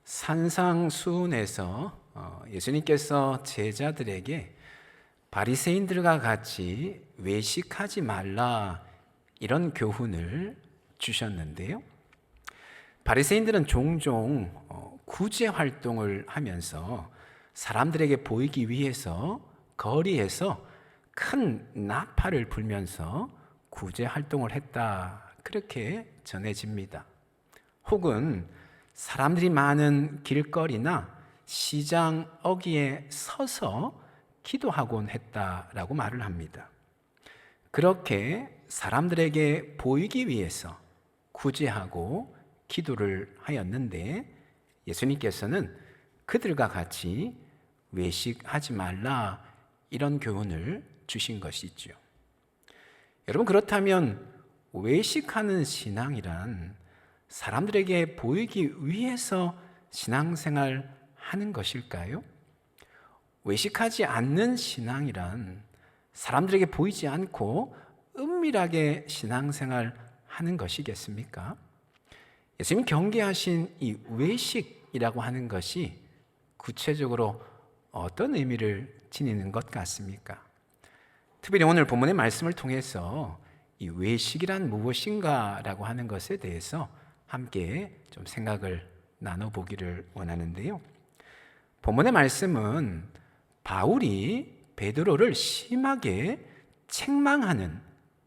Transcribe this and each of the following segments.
산상수훈에서 예수님께서 제자들에게 바리새인들과 같이 외식하지 말라 이런 교훈을 주셨는데요. 바리새인들은 종종 구제 활동을 하면서 사람들에게 보이기 위해서 거리에서 큰 나팔을 불면서 구제 활동을 했다, 그렇게 전해집니다. 혹은 사람들이 많은 길거리나 시장 어귀에 서서 기도하곤 했다라고 말을 합니다. 그렇게 사람들에게 보이기 위해서 구제하고 기도를 하였는데, 예수님께서는 그들과 같이 외식하지 말라 이런 교훈을 주신 것이죠. 여러분, 그렇다면 외식하는 신앙이란 사람들에게 보이기 위해서 신앙생활 하는 것일까요? 외식하지 않는 신앙이란 사람들에게 보이지 않고 은밀하게 신앙생활 하는 것이겠습니까? 예수님이 경계하신 이 외식이라고 하는 것이 구체적으로 어떤 의미를 지니는 것 같습니까? 특별히 오늘 본문의 말씀을 통해서 이 외식이란 무엇인가라고 하는 것에 대해서 함께 좀 생각을 나눠보기를 원하는데요. 본문의 말씀은 바울이 베드로를 심하게 책망하는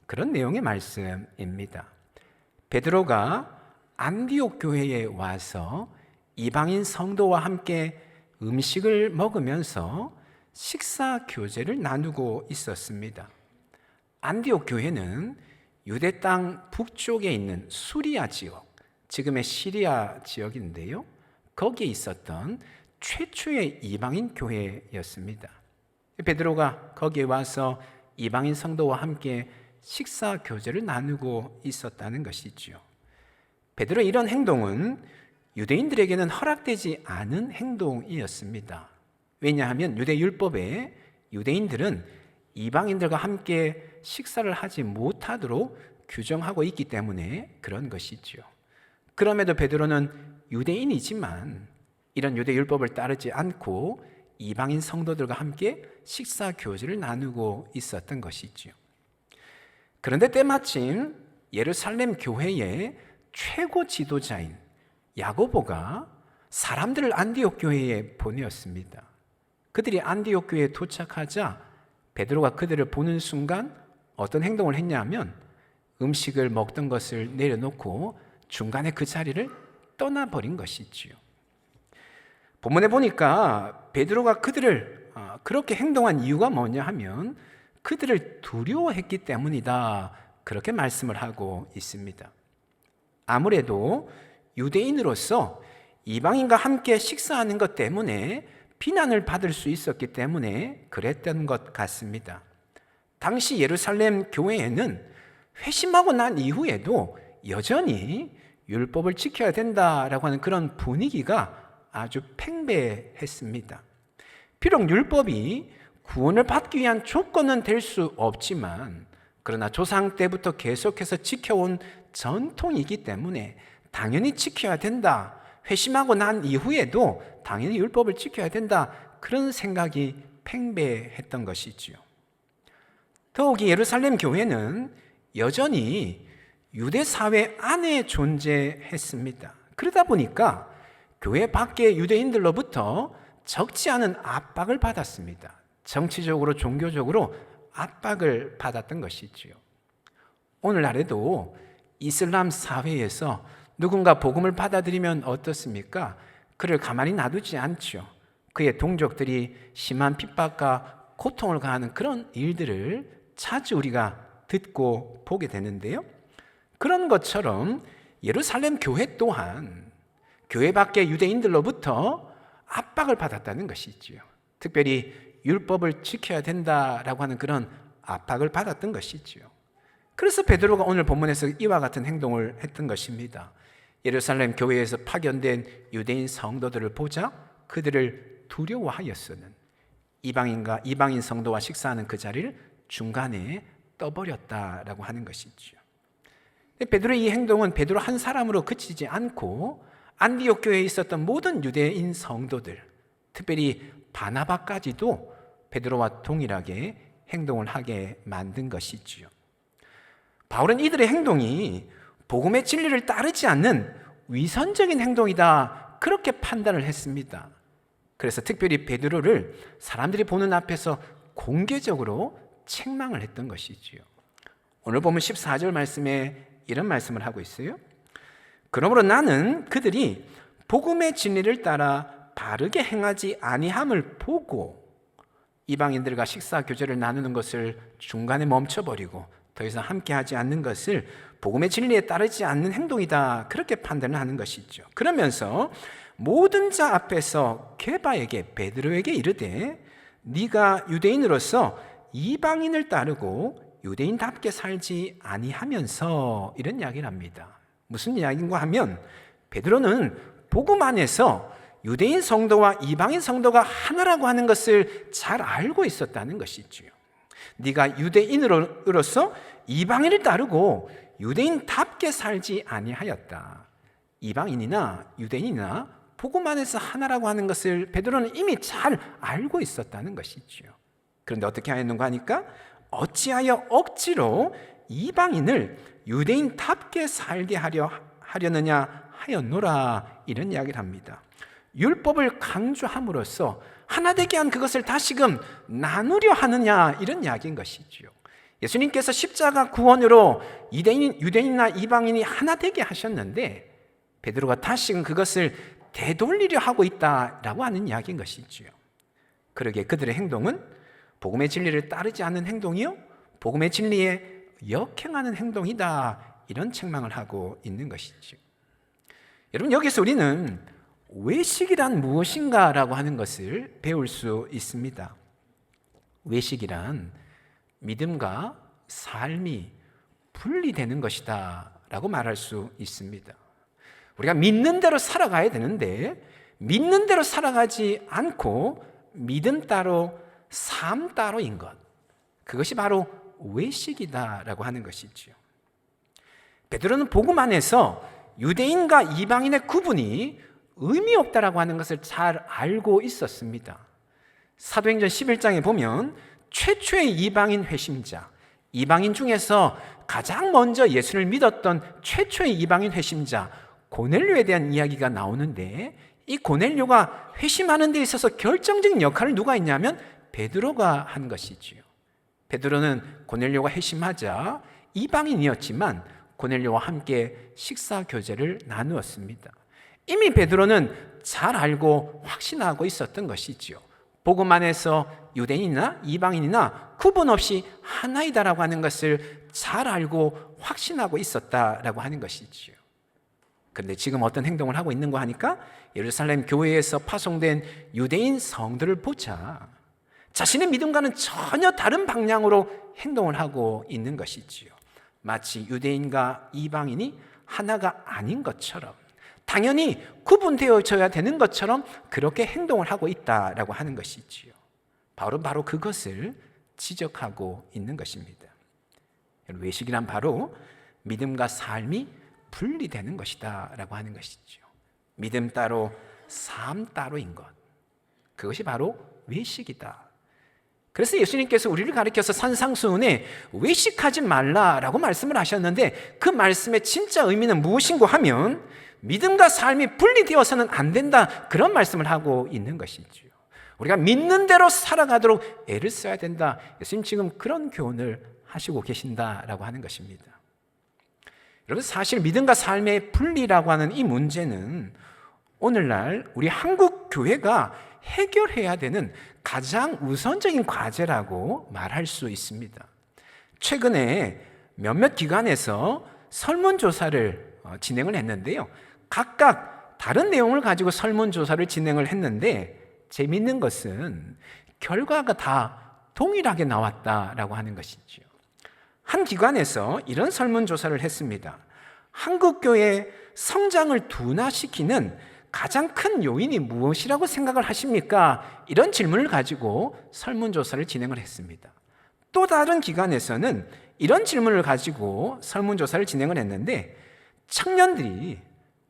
그런 내용의 말씀입니다. 베드로가 안디옥 교회에 와서 이방인 성도와 함께 음식을 먹으면서 식사 교제를 나누고 있었습니다. 안디옥 교회는 유대 땅 북쪽에 있는 수리아 지역, 지금의 시리아 지역인데요, 거기에 있었던 최초의 이방인 교회였습니다. 베드로가 거기에 와서 이방인 성도와 함께 식사 교제를 나누고 있었다는 것이죠. 베드로의 이런 행동은 유대인들에게는 허락되지 않은 행동이었습니다. 왜냐하면 유대 율법에 유대인들은 이방인들과 함께 식사를 하지 못하도록 규정하고 있기 때문에 그런 것이죠. 그럼에도 베드로는 유대인이지만 이런 유대 율법을 따르지 않고 이방인 성도들과 함께 식사 교제를 나누고 있었던 것이죠. 그런데 때마침 예루살렘 교회의 최고 지도자인 야고보가 사람들을 안디옥 교회에 보내었습니다. 그들이 안디옥 교회에 도착하자 베드로가 그들을 보는 순간 어떤 행동을 했냐면 음식을 먹던 것을 내려놓고 중간에 그 자리를 떠나버린 것이지요. 본문에 보니까 베드로가 그들을 그렇게 행동한 이유가 뭐냐 하면 그들을 두려워했기 때문이다, 그렇게 말씀을 하고 있습니다. 아무래도 유대인으로서 이방인과 함께 식사하는 것 때문에 비난을 받을 수 있었기 때문에 그랬던 것 같습니다. 당시 예루살렘 교회에는 회심하고 난 이후에도 여전히 율법을 지켜야 된다라고 하는 그런 분위기가 아주 팽배했습니다. 비록 율법이 구원을 받기 위한 조건은 될 수 없지만, 그러나 조상 때부터 계속해서 지켜온 전통이기 때문에 당연히 지켜야 된다, 회심하고 난 이후에도 당연히 율법을 지켜야 된다, 그런 생각이 팽배했던 것이지요. 더욱이 예루살렘 교회는 여전히 유대 사회 안에 존재했습니다. 그러다 보니까 교회 밖의 유대인들로부터 적지 않은 압박을 받았습니다. 정치적으로, 종교적으로 압박을 받았던 것이지요. 오늘날에도 이슬람 사회에서 누군가 복음을 받아들이면 어떻습니까? 그를 가만히 놔두지 않죠. 그의 동족들이 심한 핍박과 고통을 가하는 그런 일들을 자주 우리가 듣고 보게 되는데요. 그런 것처럼 예루살렘 교회 또한 교회 밖의 유대인들로부터 압박을 받았다는 것이지요. 특별히 율법을 지켜야 된다라고 하는 그런 압박을 받았던 것이지요. 그래서 베드로가 오늘 본문에서 이와 같은 행동을 했던 것입니다. 예루살렘 교회에서 파견된 유대인 성도들을 보자 그들을 두려워하였으는 이방인 성도와 식사하는 그 자리를 중간에 떠버렸다라고 하는 것이죠. 베드로의 이 행동은 베드로 한 사람으로 그치지 않고 안디옥 교회에 있었던 모든 유대인 성도들, 특별히 바나바까지도 베드로와 동일하게 행동을 하게 만든 것이지요. 바울은 이들의 행동이 복음의 진리를 따르지 않는 위선적인 행동이다, 그렇게 판단을 했습니다. 그래서 특별히 베드로를 사람들이 보는 앞에서 공개적으로 책망을 했던 것이지요. 오늘 보면 14절 말씀에 이런 말씀을 하고 있어요. 그러므로 나는 그들이 복음의 진리를 따라 바르게 행하지 아니함을 보고 이방인들과 식사 교제를 나누는 것을 중간에 멈춰버리고 더 이상 함께하지 않는 것을 복음의 진리에 따르지 않는 행동이다, 그렇게 판단을 하는 것이죠. 그러면서 모든 자 앞에서 게바에게, 베드로에게 이르되 네가 유대인으로서 이방인을 따르고 유대인답게 살지 아니하면서, 이런 이야기를 합니다. 무슨 이야기인가 하면 베드로는 복음 안에서 유대인 성도와 이방인 성도가 하나라고 하는 것을 잘 알고 있었다는 것이죠. 네가 유대인으로서 이방인을 따르고 유대인답게 살지 아니하였다. 이방인이나 유대인이나 복음 안에서 하나라고 하는 것을 베드로는 이미 잘 알고 있었다는 것이죠. 그런데 어떻게 하였는가 하니까 어찌하여 억지로 이방인을 유대인답게 살게 하려느냐 하였노라, 이런 이야기를 합니다. 율법을 강조함으로써 하나 되게 한 그것을 다시금 나누려 하느냐, 이런 이야기인 것이죠. 예수님께서 십자가 구원으로 유대인이나 이방인이 하나 되게 하셨는데 베드로가 다시금 그것을 되돌리려 하고 있다라고 하는 이야기인 것이죠. 그러기에 그들의 행동은 복음의 진리를 따르지 않는 행동이요, 복음의 진리에 역행하는 행동이다, 이런 책망을 하고 있는 것이죠. 여러분, 여기서 우리는 외식이란 무엇인가라고 하는 것을 배울 수 있습니다. 외식이란 믿음과 삶이 분리되는 것이다 라고 말할 수 있습니다. 우리가 믿는 대로 살아가야 되는데 믿는 대로 살아가지 않고 믿음 따로 삶 따로인 것, 그것이 바로 외식이다라고 하는 것이지요. 베드로는 복음 안에서 유대인과 이방인의 구분이 의미 없다라고 하는 것을 잘 알고 있었습니다. 사도행전 11장에 보면 최초의 이방인 회심자, 이방인 중에서 가장 먼저 예수를 믿었던 최초의 이방인 회심자 고넬료에 대한 이야기가 나오는데, 이 고넬료가 회심하는 데 있어서 결정적인 역할을 누가 했냐면 베드로가 한 것이지요. 베드로는 고넬료가 회심하자 이방인이었지만 고넬료와 함께 식사 교제를 나누었습니다. 이미 베드로는 잘 알고 확신하고 있었던 것이지요. 복음 안에서 유대인이나 이방인이나 구분 없이 하나이다라고 하는 것을 잘 알고 확신하고 있었다라고 하는 것이지요. 그런데 지금 어떤 행동을 하고 있는가 하니까 예루살렘 교회에서 파송된 유대인 성들을 보자 자신의 믿음과는 전혀 다른 방향으로 행동을 하고 있는 것이지요. 마치 유대인과 이방인이 하나가 아닌 것처럼, 당연히 구분되어져야 되는 것처럼 그렇게 행동을 하고 있다라고 하는 것이지요. 바울은 바로 그것을 지적하고 있는 것입니다. 외식이란 바로 믿음과 삶이 분리되는 것이다 라고 하는 것이죠. 믿음 따로 삶 따로인 것, 그것이 바로 외식이다. 그래서 예수님께서 우리를 가리켜서 산상수훈에 외식하지 말라라고 말씀을 하셨는데, 그 말씀의 진짜 의미는 무엇인가 하면 믿음과 삶이 분리되어서는 안 된다, 그런 말씀을 하고 있는 것이죠. 우리가 믿는 대로 살아가도록 애를 써야 된다. 예수님 지금 그런 교훈을 하시고 계신다라고 하는 것입니다. 여러분, 사실 믿음과 삶의 분리라고 하는 이 문제는 오늘날 우리 한국 교회가 해결해야 되는 가장 우선적인 과제라고 말할 수 있습니다. 최근에 몇몇 기관에서 설문조사를 진행을 했는데요. 각각 다른 내용을 가지고 설문조사를 진행을 했는데 재미있는 것은 결과가 다 동일하게 나왔다라고 하는 것이죠. 한 기관에서 이런 설문조사를 했습니다. 한국교회의 성장을 둔화시키는 가장 큰 요인이 무엇이라고 생각을 하십니까? 이런 질문을 가지고 설문조사를 진행을 했습니다. 또 다른 기관에서는 이런 질문을 가지고 설문조사를 진행을 했는데,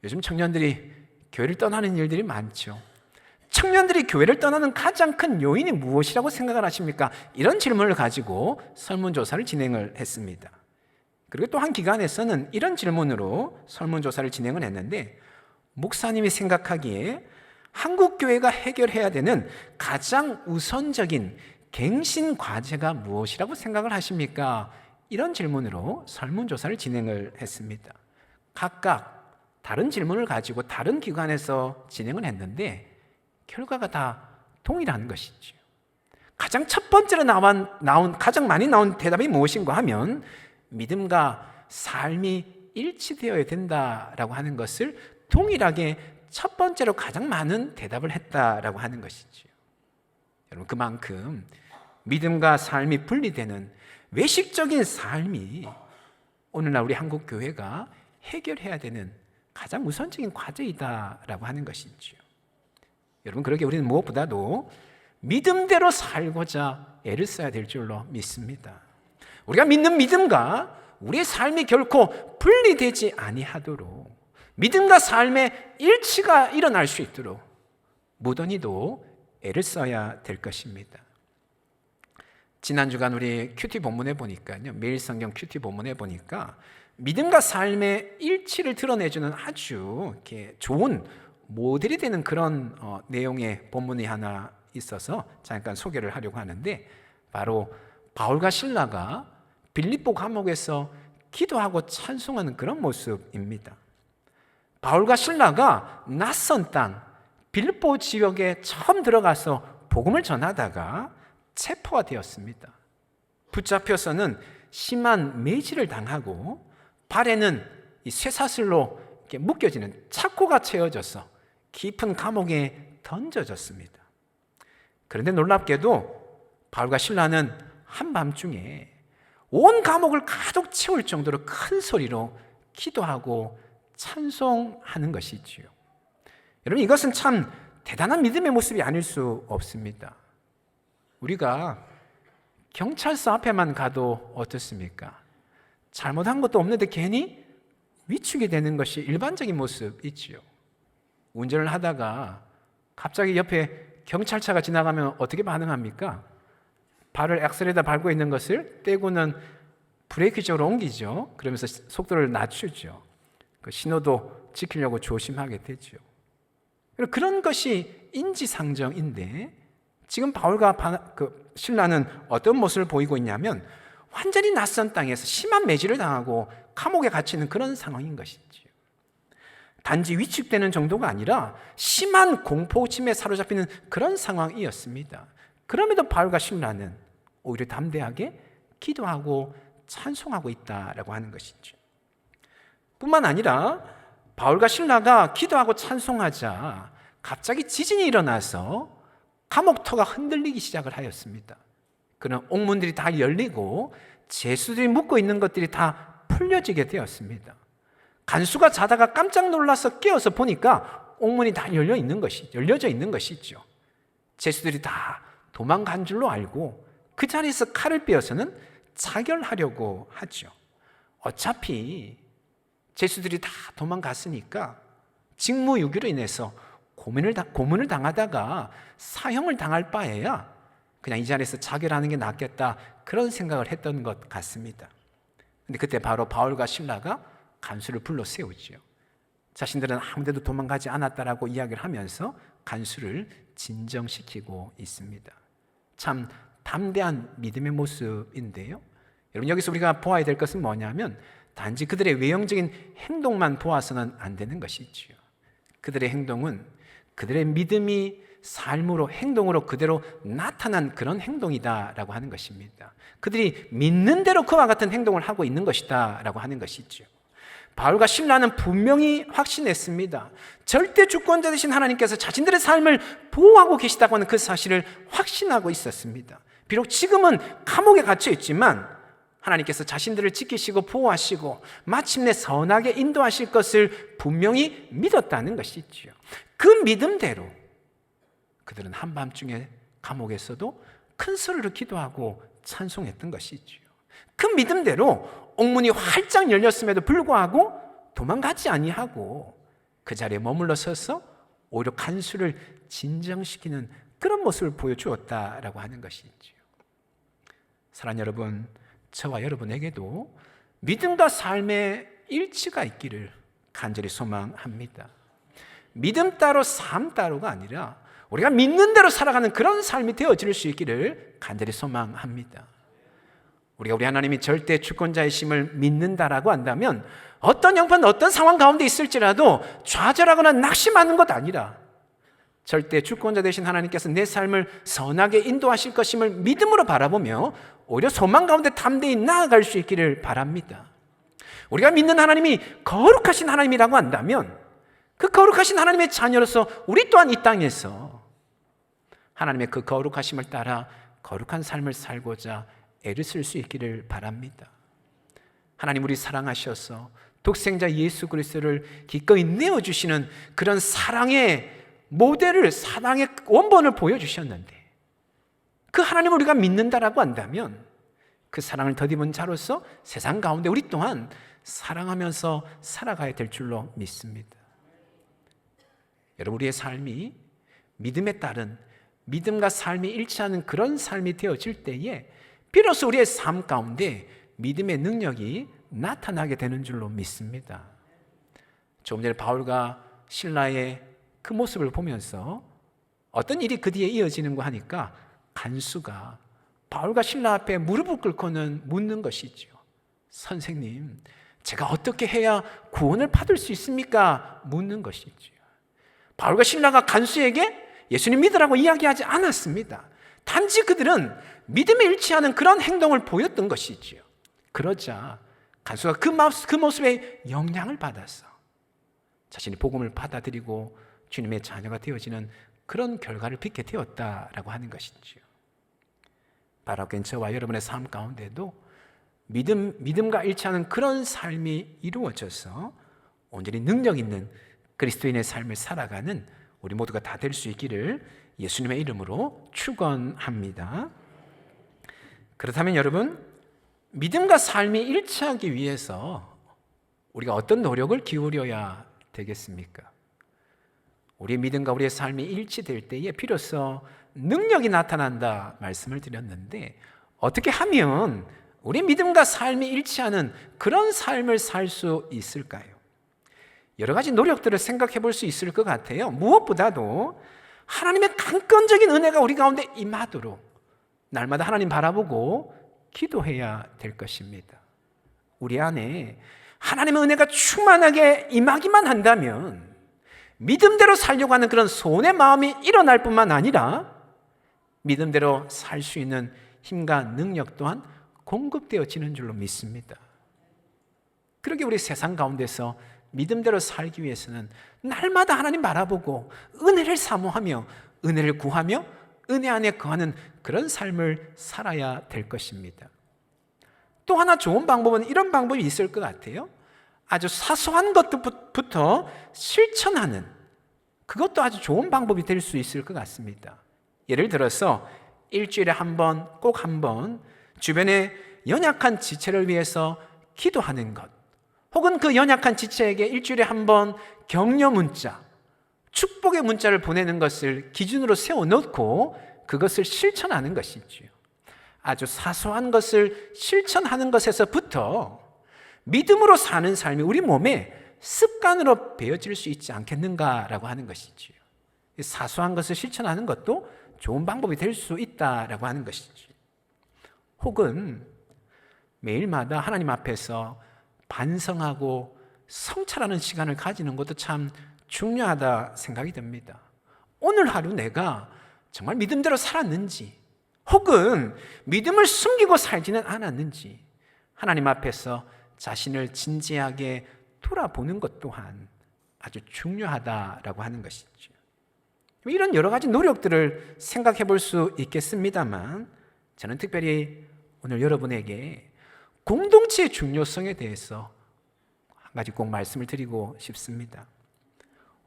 요즘 청년들이 교회를 떠나는 일들이 많죠. 청년들이 교회를 떠나는 가장 큰 요인이 무엇이라고 생각을 하십니까? 이런 질문을 가지고 설문조사를 진행을 했습니다. 그리고 또 한 기관에서는 이런 질문으로 설문조사를 진행을 했는데, 목사님이 생각하기에 한국 교회가 해결해야 되는 가장 우선적인 갱신 과제가 무엇이라고 생각을 하십니까? 이런 질문으로 설문조사를 진행을 했습니다. 각각 다른 질문을 가지고 다른 기관에서 진행을 했는데 결과가 다 동일한 것이죠. 가장 첫 번째로 가장 많이 나온 대답이 무엇인가 하면 믿음과 삶이 일치되어야 된다라고 하는 것을 동일하게 첫 번째로 가장 많은 대답을 했다라고 하는 것이죠. 여러분, 그만큼 믿음과 삶이 분리되는 외식적인 삶이 오늘날 우리 한국 교회가 해결해야 되는 가장 우선적인 과제이다라고 하는 것이죠. 여러분, 그러게 우리는 무엇보다도 믿음대로 살고자 애를 써야 될 줄로 믿습니다. 우리가 믿는 믿음과 우리의 삶이 결코 분리되지 아니하도록, 믿음과 삶의 일치가 일어날 수 있도록 무던히도 애를 써야 될 것입니다. 지난 주간 우리 큐티 본문에 보니까요, 매일 성경 큐티 본문에 보니까 믿음과 삶의 일치를 드러내주는 아주 이렇게 좋은 모델이 되는 그런 내용의 본문이 하나 있어서 잠깐 소개를 하려고 하는데, 바로 바울과 실라가 빌립보 감옥에서 기도하고 찬송하는 그런 모습입니다. 바울과 실라가 낯선 땅 빌립보 지역에 처음 들어가서 복음을 전하다가 체포가 되었습니다. 붙잡혀서는 심한 매질을 당하고 발에는 이 쇠사슬로 이렇게 묶여지는 착고가 채워져서 깊은 감옥에 던져졌습니다. 그런데 놀랍게도 바울과 실라는 한밤중에 온 감옥을 가득 채울 정도로 큰 소리로 기도하고 찬송하는 것이지요. 여러분, 이것은 참 대단한 믿음의 모습이 아닐 수 없습니다. 우리가 경찰서 앞에만 가도 어떻습니까? 잘못한 것도 없는데 괜히 위축이 되는 것이 일반적인 모습이지요. 운전을 하다가 갑자기 옆에 경찰차가 지나가면 어떻게 반응합니까? 발을 엑셀에다 밟고 있는 것을 떼고는 브레이크 쪽으로 옮기죠. 그러면서 속도를 낮추죠. 그 신호도 지키려고 조심하게 되죠. 그런 것이 인지상정인데, 지금 바울과 실라는 어떤 모습을 보이고 있냐면 완전히 낯선 땅에서 심한 매질을 당하고 감옥에 갇히는 그런 상황인 것이죠. 단지 위축되는 정도가 아니라 심한 공포심에 사로잡히는 그런 상황이었습니다. 그럼에도 바울과 실라는 오히려 담대하게 기도하고 찬송하고 있다라고 하는 것이죠. 뿐만 아니라 바울과 실라가 기도하고 찬송하자 갑자기 지진이 일어나서 감옥터가 흔들리기 시작을 하였습니다. 그런 옥문들이 다 열리고 죄수들이 묶고 있는 것들이 다 풀려지게 되었습니다. 간수가 자다가 깜짝 놀라서 깨어서 보니까 옥문이 다 열려져 있는 것이죠. 죄수들이 다 도망간 줄로 알고 그 자리에서 칼을 빼어서는 자결하려고 하죠. 어차피 죄수들이 다 도망갔으니까 직무유기로 인해서 고문을 당하다가 사형을 당할 바에야 그냥 이 자리에서 자결하는 게 낫겠다, 그런 생각을 했던 것 같습니다. 근데 그때 바로 바울과 실라가 간수를 불러 세우지요. 자신들은 아무데도 도망가지 않았다라고 이야기를 하면서 간수를 진정시키고 있습니다. 참 담대한 믿음의 모습인데요. 여러분, 여기서 우리가 보아야 될 것은 뭐냐면 단지 그들의 외형적인 행동만 보아서는 안 되는 것이지요. 그들의 행동은 그들의 믿음이 삶으로, 행동으로 그대로 나타난 그런 행동이다라고 하는 것입니다. 그들이 믿는 대로 그와 같은 행동을 하고 있는 것이다라고 하는 것이죠. 바울과 실라는 분명히 확신했습니다. 절대 주권자 되신 하나님께서 자신들의 삶을 보호하고 계시다고 하는 그 사실을 확신하고 있었습니다. 비록 지금은 감옥에 갇혀 있지만 하나님께서 자신들을 지키시고 보호하시고 마침내 선하게 인도하실 것을 분명히 믿었다는 것이지요. 그 믿음대로 그들은 한밤중에 감옥에서도 큰 소리로 기도하고 찬송했던 것이지요. 그 믿음대로 옥문이 활짝 열렸음에도 불구하고 도망가지 아니하고 그 자리에 머물러 서서 오히려 간수를 진정시키는 그런 모습을 보여주었다라고 하는 것이지요. 사랑하는 여러분, 저와 여러분에게도 믿음과 삶의 일치가 있기를 간절히 소망합니다. 믿음 따로 삶 따로가 아니라 우리가 믿는 대로 살아가는 그런 삶이 되어질 수 있기를 간절히 소망합니다. 우리가 우리 하나님이 절대 주권자이심을 믿는다라고 한다면 어떤 형편, 어떤 상황 가운데 있을지라도 좌절하거나 낙심하는 것 아니라 절대 주권자 되신 하나님께서 내 삶을 선하게 인도하실 것임을 믿음으로 바라보며 오히려 소망 가운데 담대히 나아갈 수 있기를 바랍니다. 우리가 믿는 하나님이 거룩하신 하나님이라고 한다면 그 거룩하신 하나님의 자녀로서 우리 또한 이 땅에서 하나님의 그 거룩하심을 따라 거룩한 삶을 살고자 애를 쓸 수 있기를 바랍니다. 하나님 우리 사랑하셔서 독생자 예수 그리스도를 기꺼이 내어주시는 그런 사랑의 모델을, 사랑의 원본을 보여주셨는데 그 하나님을 우리가 믿는다라고 한다면 그 사랑을 덧입은 자로서 세상 가운데 우리 또한 사랑하면서 살아가야 될 줄로 믿습니다. 여러분, 우리의 삶이 믿음에 따른, 믿음과 삶이 일치하는 그런 삶이 되어질 때에 비로소 우리의 삶 가운데 믿음의 능력이 나타나게 되는 줄로 믿습니다. 조금 전에 바울과 신라의 그 모습을 보면서 어떤 일이 그 뒤에 이어지는가 하니까 간수가 바울과 신라 앞에 무릎을 꿇고는 묻는 것이죠. 선생님, 제가 어떻게 해야 구원을 받을 수 있습니까? 묻는 것이죠. 바울과 신라가 간수에게 예수님 믿으라고 이야기하지 않았습니다. 단지 그들은 믿음에 일치하는 그런 행동을 보였던 것이지요. 그러자 간수가 그 모습에 영향을 받아서 자신이 복음을 받아들이고 주님의 자녀가 되어지는 그런 결과를 빚게 되었다라고 하는 것이지요. 바라옵기는 저와 여러분의 삶 가운데도 믿음과 일치하는 그런 삶이 이루어져서 온전히 능력 있는 그리스도인의 삶을 살아가는 우리 모두가 다 될 수 있기를 예수님의 이름으로 축원합니다. 그렇다면 여러분, 믿음과 삶이 일치하기 위해서 우리가 어떤 노력을 기울여야 되겠습니까? 우리의 믿음과 우리의 삶이 일치될 때에 비로소 능력이 나타난다 말씀을 드렸는데 어떻게 하면 우리 믿음과 삶이 일치하는 그런 삶을 살 수 있을까요? 여러 가지 노력들을 생각해 볼 수 있을 것 같아요. 무엇보다도 하나님의 강권적인 은혜가 우리 가운데 임하도록 날마다 하나님 바라보고 기도해야 될 것입니다. 우리 안에 하나님의 은혜가 충만하게 임하기만 한다면 믿음대로 살려고 하는 그런 소원의 마음이 일어날 뿐만 아니라 믿음대로 살 수 있는 힘과 능력 또한 공급되어지는 줄로 믿습니다. 그러게 우리 세상 가운데서 믿음대로 살기 위해서는 날마다 하나님 바라보고 은혜를 사모하며 은혜를 구하며 은혜 안에 거하는 그런 삶을 살아야 될 것입니다. 또 하나 좋은 방법은 이런 방법이 있을 것 같아요. 아주 사소한 것부터 실천하는, 그것도 아주 좋은 방법이 될 수 있을 것 같습니다. 예를 들어서 일주일에 한 번, 꼭 한 번 주변에 연약한 지체를 위해서 기도하는 것, 혹은 그 연약한 지체에게 일주일에 한 번 격려 문자, 축복의 문자를 보내는 것을 기준으로 세워놓고 그것을 실천하는 것이지요. 아주 사소한 것을 실천하는 것에서부터 믿음으로 사는 삶이 우리 몸에 습관으로 배어질 수 있지 않겠는가라고 하는 것이지요. 사소한 것을 실천하는 것도 좋은 방법이 될 수 있다라고 하는 것이지요. 혹은 매일마다 하나님 앞에서 반성하고 성찰하는 시간을 가지는 것도 참 중요하다 생각이 듭니다. 오늘 하루 내가 정말 믿음대로 살았는지, 혹은 믿음을 숨기고 살지는 않았는지 하나님 앞에서 자신을 진지하게 돌아보는 것 또한 아주 중요하다라고 하는 것이죠. 이런 여러 가지 노력들을 생각해 볼 수 있겠습니다만 저는 특별히 오늘 여러분에게 공동체의 중요성에 대해서 한 가지 꼭 말씀을 드리고 싶습니다.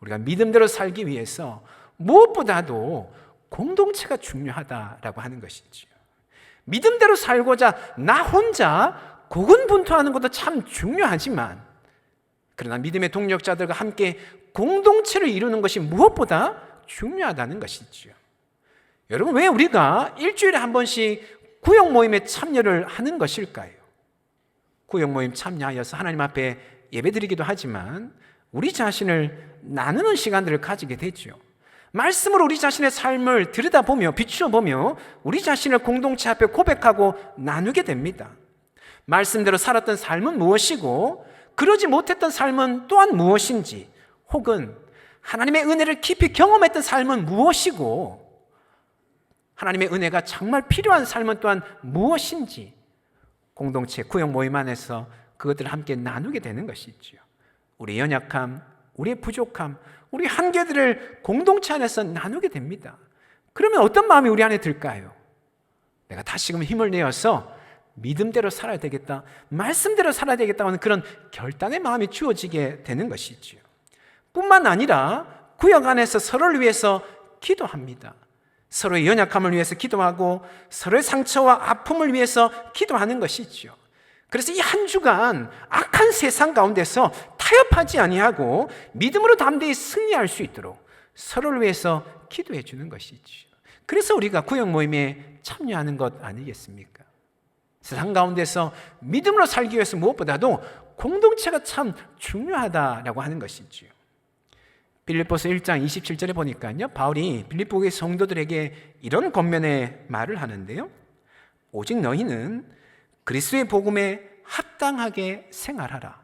우리가 믿음대로 살기 위해서 무엇보다도 공동체가 중요하다라고 하는 것이죠. 믿음대로 살고자 나 혼자 고군분투하는 것도 참 중요하지만, 그러나 믿음의 동력자들과 함께 공동체를 이루는 것이 무엇보다 중요하다는 것이죠. 여러분, 왜 우리가 일주일에 한 번씩 구역 모임에 참여를 하는 것일까요? 구역 모임 참여하여서 하나님 앞에 예배드리기도 하지만 우리 자신을 나누는 시간들을 가지게 되죠. 말씀으로 우리 자신의 삶을 들여다보며 비추어보며 우리 자신을 공동체 앞에 고백하고 나누게 됩니다. 말씀대로 살았던 삶은 무엇이고 그러지 못했던 삶은 또한 무엇인지, 혹은 하나님의 은혜를 깊이 경험했던 삶은 무엇이고 하나님의 은혜가 정말 필요한 삶은 또한 무엇인지 공동체 구역 모임 안에서 그것들을 함께 나누게 되는 것이죠. 우리의 연약함, 우리의 부족함, 우리 한계들을 공동체 안에서 나누게 됩니다. 그러면 어떤 마음이 우리 안에 들까요? 내가 다시금 힘을 내어서 믿음대로 살아야 되겠다, 말씀대로 살아야 되겠다고 하는 그런 결단의 마음이 주어지게 되는 것이죠. 뿐만 아니라 구역 안에서 서로를 위해서 기도합니다. 서로의 연약함을 위해서 기도하고 서로의 상처와 아픔을 위해서 기도하는 것이죠. 그래서 이 한 주간 악한 세상 가운데서 타협하지 아니하고 믿음으로 담대히 승리할 수 있도록 서로를 위해서 기도해 주는 것이죠. 그래서 우리가 구역 모임에 참여하는 것 아니겠습니까? 세상 가운데서 믿음으로 살기 위해서 무엇보다도 공동체가 참 중요하다라고 하는 것이죠. 빌립보서 1장 27절에 보니까요, 바울이 빌립보의 성도들에게 이런 권면의 말을 하는데요, 오직 너희는 그리스도의 복음에 합당하게 생활하라.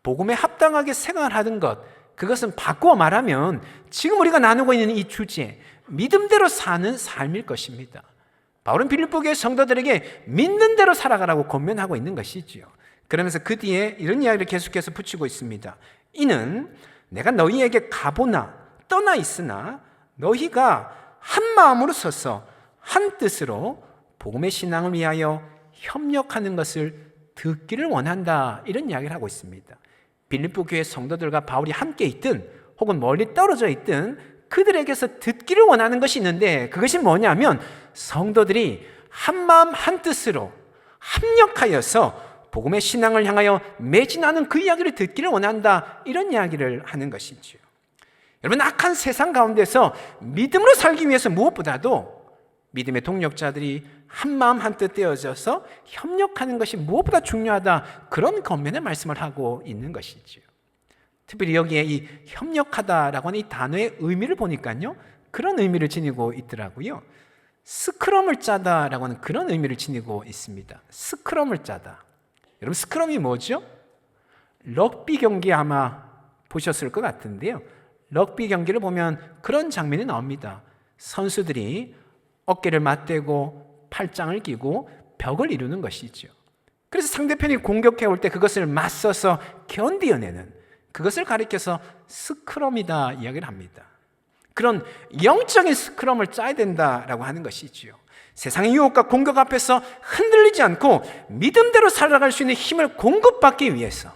복음에 합당하게 생활하는 것, 그것은 바꾸어 말하면 지금 우리가 나누고 있는 이 주제, 믿음대로 사는 삶일 것입니다. 바울은 빌립보의 성도들에게 믿는 대로 살아가라고 권면하고 있는 것이지요. 그러면서 그 뒤에 이런 이야기를 계속해서 붙이고 있습니다. 이는 내가 너희에게 가보나 떠나 있으나 너희가 한 마음으로 서서 한 뜻으로 복음의 신앙을 위하여 협력하는 것을 듣기를 원한다, 이런 이야기를 하고 있습니다. 빌립보 교회 성도들과 바울이 함께 있든 혹은 멀리 떨어져 있든 그들에게서 듣기를 원하는 것이 있는데, 그것이 뭐냐면 성도들이 한 마음 한 뜻으로 합력하여서 복음의 신앙을 향하여 매진하는 그 이야기를 듣기를 원한다, 이런 이야기를 하는 것이죠. 여러분, 악한 세상 가운데서 믿음으로 살기 위해서 무엇보다도 믿음의 동력자들이 한 마음 한 뜻 되어져서 협력하는 것이 무엇보다 중요하다, 그런 권면의 말씀을 하고 있는 것이죠. 특별히 여기에 이 협력하다라고 하는 이 단어의 의미를 보니까요, 그런 의미를 지니고 있더라고요. 스크럼을 짜다라고 하는 그런 의미를 지니고 있습니다. 스크럼을 짜다. 여러분, 스크럼이 뭐죠? 럭비 경기 아마 보셨을 것 같은데요, 럭비 경기를 보면 그런 장면이 나옵니다. 선수들이 어깨를 맞대고 팔짱을 끼고 벽을 이루는 것이죠. 그래서 상대편이 공격해 올 때 그것을 맞서서 견디어내는, 그것을 가리켜서 스크럼이다 이야기를 합니다. 그런 영적인 스크럼을 짜야 된다라고 하는 것이지요. 세상의 유혹과 공격 앞에서 흔들리지 않고 믿음대로 살아갈 수 있는 힘을 공급받기 위해서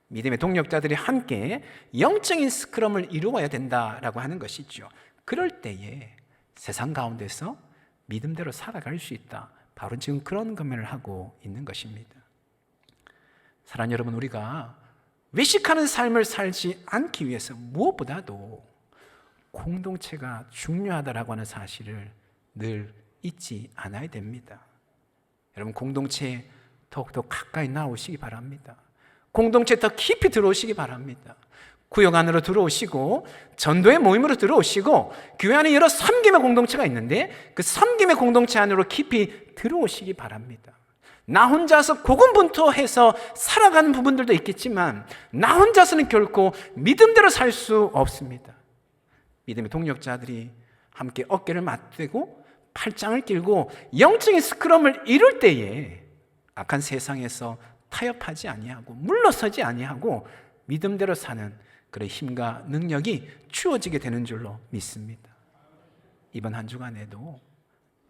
믿음의 동력자들이 함께 영적인 스크럼을 이루어야 된다라고 하는 것이죠. 그럴 때에 세상 가운데서 믿음대로 살아갈 수 있다, 바로 지금 그런 권면을 하고 있는 것입니다. 사랑하는 여러분, 우리가 외식하는 삶을 살지 않기 위해서 무엇보다도 공동체가 중요하다라고 하는 사실을 늘 잊지 않아야 됩니다. 여러분, 공동체에 더욱더 가까이 나오시기 바랍니다. 공동체에 더 깊이 들어오시기 바랍니다. 구역 안으로 들어오시고 전도의 모임으로 들어오시고 교회 안에 여러 섬김의 공동체가 있는데 그 섬김의 공동체 안으로 깊이 들어오시기 바랍니다. 나 혼자서 고군분투해서 살아가는 부분들도 있겠지만 나 혼자서는 결코 믿음대로 살 수 없습니다. 믿음의 동력자들이 함께 어깨를 맞대고 팔짱을 끼고 영적인 스크럼을 이룰 때에 악한 세상에서 타협하지 아니하고 물러서지 아니하고 믿음대로 사는 그런 힘과 능력이 주어지게 되는 줄로 믿습니다. 이번 한 주간에도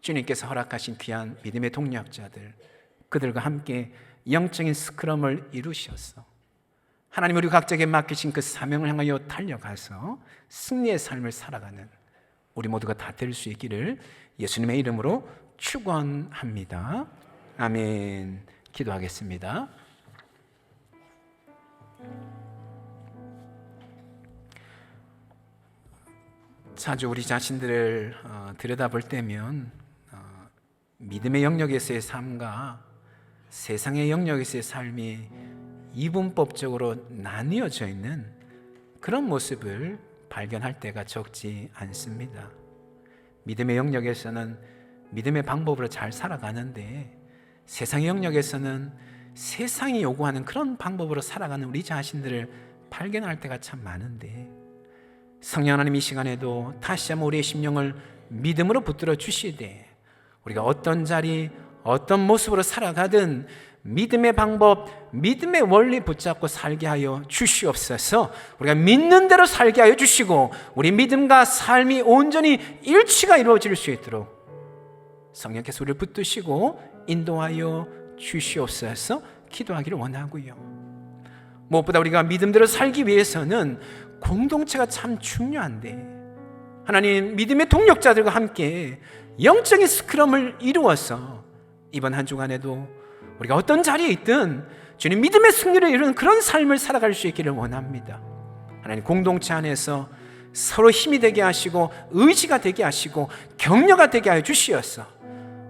주님께서 허락하신 귀한 믿음의 동력자들, 그들과 함께 영적인 스크럼을 이루셔서 하나님 우리 각자에게 맡기신 그 사명을 향하여 달려가서 승리의 삶을 살아가는 우리 모두가 다 될 수 있기를 예수님의 이름으로 축원합니다. 아멘. 기도하겠습니다. 자주 우리 자신들을 들여다볼 때면 믿음의 영역에서의 삶과 세상의 영역에서의 삶이 이분법적으로 나뉘어져 있는 그런 모습을 발견할 때가 적지 않습니다. 믿음의 영역에서는 믿음의 방법으로 잘 살아가는데, 세상의 영역에서는 세상이 요구하는 그런 방법으로 살아가는 우리 자신들을 발견할 때가 참 많은데, 성령 하나님 이 시간에도 다시 한번 우리의 심령을 믿음으로 붙들어 주시되, 우리가 어떤 자리, 어떤 모습으로 살아가든 믿음의 방법, 믿음의 원리 붙잡고 살게 하여 주시옵소서. 우리가 믿는 대로 살게 하여 주시고, 우리 믿음과 삶이 온전히 일치가 이루어질 수 있도록 성령께서 우리를 붙드시고 인도하여 주시옵소서 기도하기를 원하고요. 무엇보다 우리가 믿음대로 살기 위해서는 공동체가 참 중요한데, 하나님 믿음의 동력자들과 함께 영적인 스크럼을 이루어서 이번 한 주간에도 우리가 어떤 자리에 있든 주님 믿음의 승리를 이루는 그런 삶을 살아갈 수 있기를 원합니다. 하나님 공동체 안에서 서로 힘이 되게 하시고 의지가 되게 하시고 격려가 되게 하여 주시어서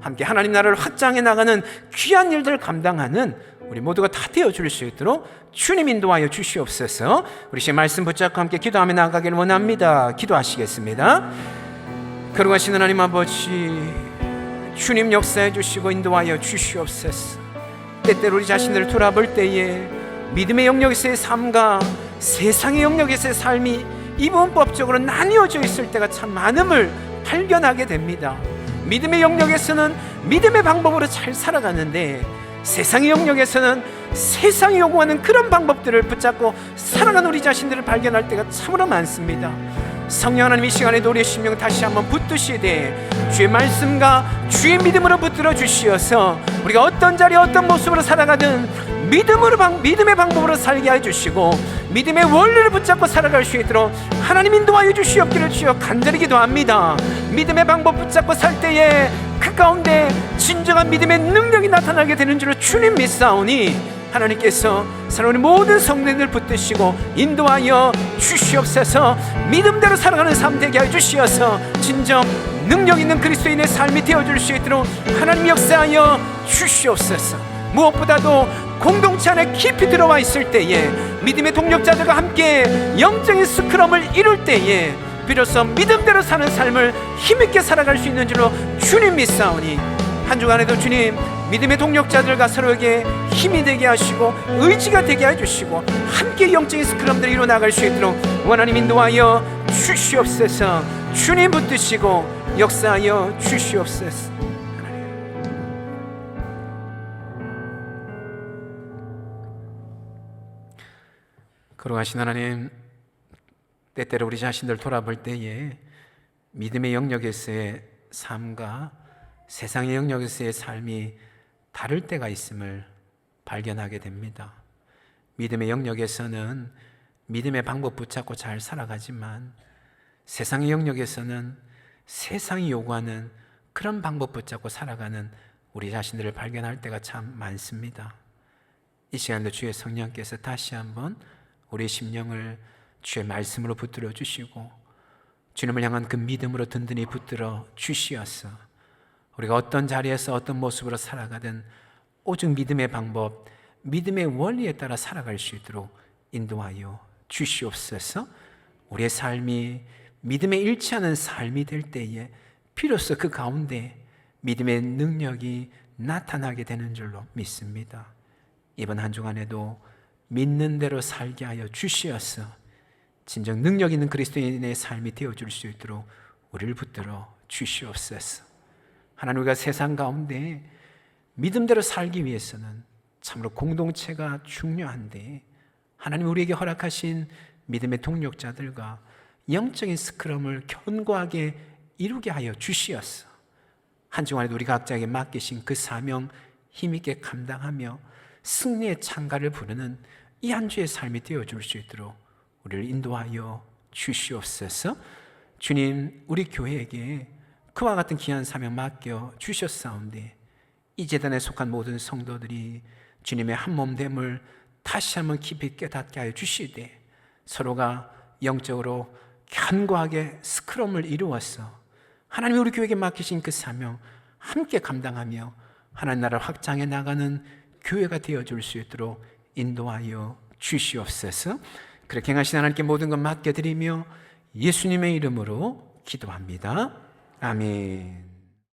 함께 하나님 나라를 확장해 나가는 귀한 일들을 감당하는 우리 모두가 다 되어줄 수 있도록 주님 인도하여 주시옵소서. 우리 시 말씀 붙잡고 함께 기도하며 나가기를 원합니다. 기도하시겠습니다. 거룩하신 하나님 아버지, 주님 역사해 주시고 인도하여 주시옵소서. 때때로 우리 자신들을 돌아볼 때에 믿음의 영역에서의 삶과 세상의 영역에서의 삶이 이분법적으로 나뉘어져 있을 때가 참 많음을 발견하게 됩니다. 믿음의 영역에서는 믿음의 방법으로 잘 살아가는데, 세상의 영역에서는 세상이 요구하는 그런 방법들을 붙잡고 살아가는 우리 자신들을 발견할 때가 참으로 많습니다. 성령 하나님 이 시간에도 우리의 심령을 다시 한번 붙드시되 주의 말씀과 주의 믿음으로 붙들어 주시어서 우리가 어떤 자리 어떤 모습으로 살아가든 믿음의 방법으로 살게 해주시고 믿음의 원리를 붙잡고 살아갈 수 있도록 하나님 인도하여 주시옵기를 주여 간절히 기도합니다. 믿음의 방법 붙잡고 살 때에 그 가운데 진정한 믿음의 능력이 나타나게 되는 줄을 주님 믿사오니 하나님께서 사랑하는 모든 성도님들 붙드시고 인도하여 주시옵소서. 믿음대로 살아가는 삶 되게 하여 주시어서 진정 능력 있는 그리스도인의 삶이 되어줄 수 있도록 하나님 역사하여 주시옵소서. 무엇보다도 공동체 안에 깊이 들어와 있을 때에 믿음의 동력자들과 함께 영적인 스크럼을 이룰 때에 비로소 믿음대로 사는 삶을 힘있게 살아갈 수 있는 줄로 주님 믿사오니 한 주간에도 주님 믿음의 동력자들과 서로에게 힘이 되게 하시고 의지가 되게 해주시고 함께 영적인 스크럼들을 이루어나갈 수 있도록 원하님 인도하여 주시옵소서. 주님 붙드시고 역사하여 주시옵소서. 거룩하신 하나님, 때때로 우리 자신들 돌아볼 때에 믿음의 영역에서의 삶과 세상의 영역에서의 삶이 다를 때가 있음을 발견하게 됩니다. 믿음의 영역에서는 믿음의 방법 붙잡고 잘 살아가지만 세상의 영역에서는 세상이 요구하는 그런 방법 붙잡고 살아가는 우리 자신들을 발견할 때가 참 많습니다. 이 시간도 주의 성령께서 다시 한번 우리의 심령을 주의 말씀으로 붙들어 주시고 주님을 향한 그 믿음으로 든든히 붙들어 주시어서 우리가 어떤 자리에서 어떤 모습으로 살아가든 오직 믿음의 방법, 믿음의 원리에 따라 살아갈 수 있도록 인도하여 주시옵소서. 우리의 삶이 믿음에 일치하는 삶이 될 때에 비로소 그 가운데 믿음의 능력이 나타나게 되는 줄로 믿습니다. 이번 한 주간에도 믿는 대로 살게 하여 주시어서 진정 능력 있는 그리스도인의 삶이 되어줄 수 있도록 우리를 붙들어 주시옵소서. 하나님, 우리가 세상 가운데 믿음대로 살기 위해서는 참으로 공동체가 중요한데 하나님 우리에게 허락하신 믿음의 동력자들과 영적인 스크럼을 견고하게 이루게 하여 주시었어. 한 주간에도 우리 각자에게 맡기신 그 사명 힘있게 감당하며 승리의 창가를 부르는 이 한 주의 삶이 되어줄 수 있도록 우리를 인도하여 주시옵소서. 주님, 우리 교회에게 그와 같은 귀한 사명 맡겨 주셨사온데 이 재단에 속한 모든 성도들이 주님의 한 몸됨을 다시 한번 깊이 깨닫게 하여 주시되 서로가 영적으로 견고하게 스크럼을 이루어서 하나님이 우리 교회에게 맡기신 그 사명 함께 감당하며 하나님 나라 확장해 나가는 교회가 되어줄 수 있도록 인도하여 주시옵소서. 그렇게 행하신 하나님께 모든 것 맡겨드리며 예수님의 이름으로 기도합니다. 아멘.